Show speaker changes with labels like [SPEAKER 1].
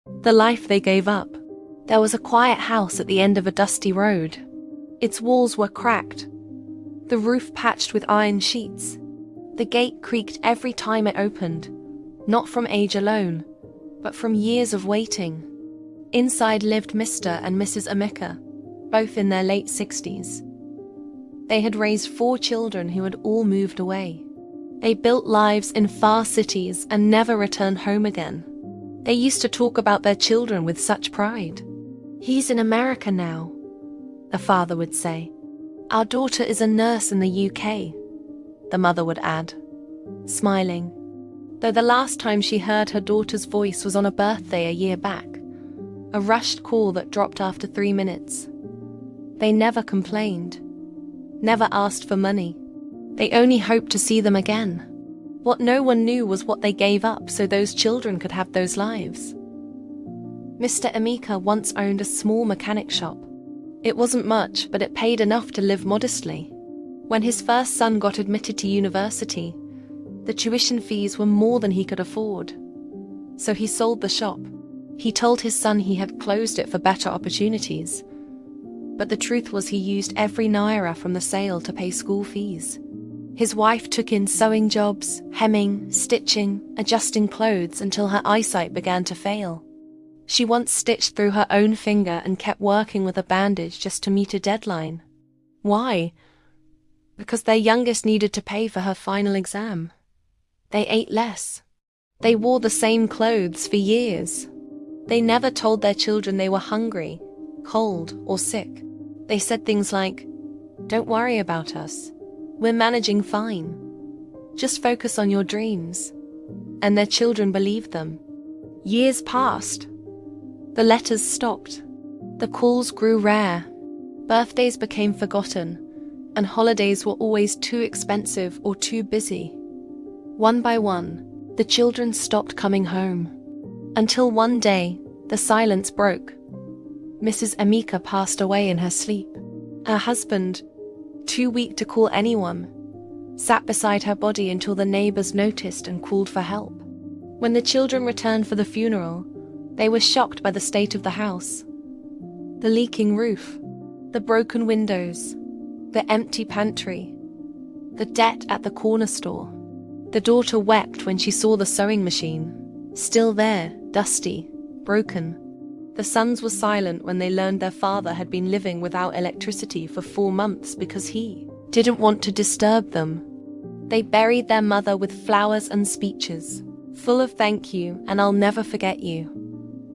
[SPEAKER 1] the life they gave up. There was a quiet house at the end of a dusty road. Its walls were cracked, the roof patched with iron sheets. The gate creaked every time it opened, not from age alone, but from years of waiting. Inside lived Mr. and Mrs. Emeka, both in their late 60s. They had raised 4 children who had all moved away. They built lives in far cities and never returned home again. They used to talk about their children with such pride. "He's in America now," the father would say. "Our daughter is a nurse in the UK," the mother would add, smiling, though the last time she heard her daughter's voice was on a birthday a year back, a rushed call that dropped after 3 minutes. They never complained, never asked for money. They only hoped to see them again. What no one knew was what they gave up so those children could have those lives. Mr. Emeka once owned a small mechanic shop. It wasn't much, but it paid enough to live modestly. When his first son got admitted to university, the tuition fees were more than he could afford. So he sold the shop. He told his son he had closed it for better opportunities. But the truth was he used every naira from the sale to pay school fees. His wife took in sewing jobs, hemming, stitching, adjusting clothes until her eyesight began to fail. She once stitched through her own finger and kept working with a bandage just to meet a deadline. Why? Because their youngest needed to pay for her final exam. They ate less. They wore the same clothes for years. They never told their children they were hungry, cold, or sick. They said things like, "Don't worry about us. We're managing fine. Just focus on your dreams." And their children believed them. Years passed. The letters stopped. The calls grew rare. Birthdays became forgotten, and holidays were always too expensive or too busy. One by one, the children stopped coming home. Until one day, the silence broke. Mrs. Emeka passed away in her sleep. Her husband, too weak to call anyone, sat beside her body until the neighbors noticed and called for help. When the children returned for the funeral, they were shocked by the state of the house. The leaking roof, the broken windows, the empty pantry, the debt at the corner store. The daughter wept when she saw the sewing machine, still there, dusty, broken. The sons were silent when they learned their father had been living without electricity for 4 months because he didn't want to disturb them. They buried their mother with flowers and speeches, full of "thank you" and "I'll never forget you."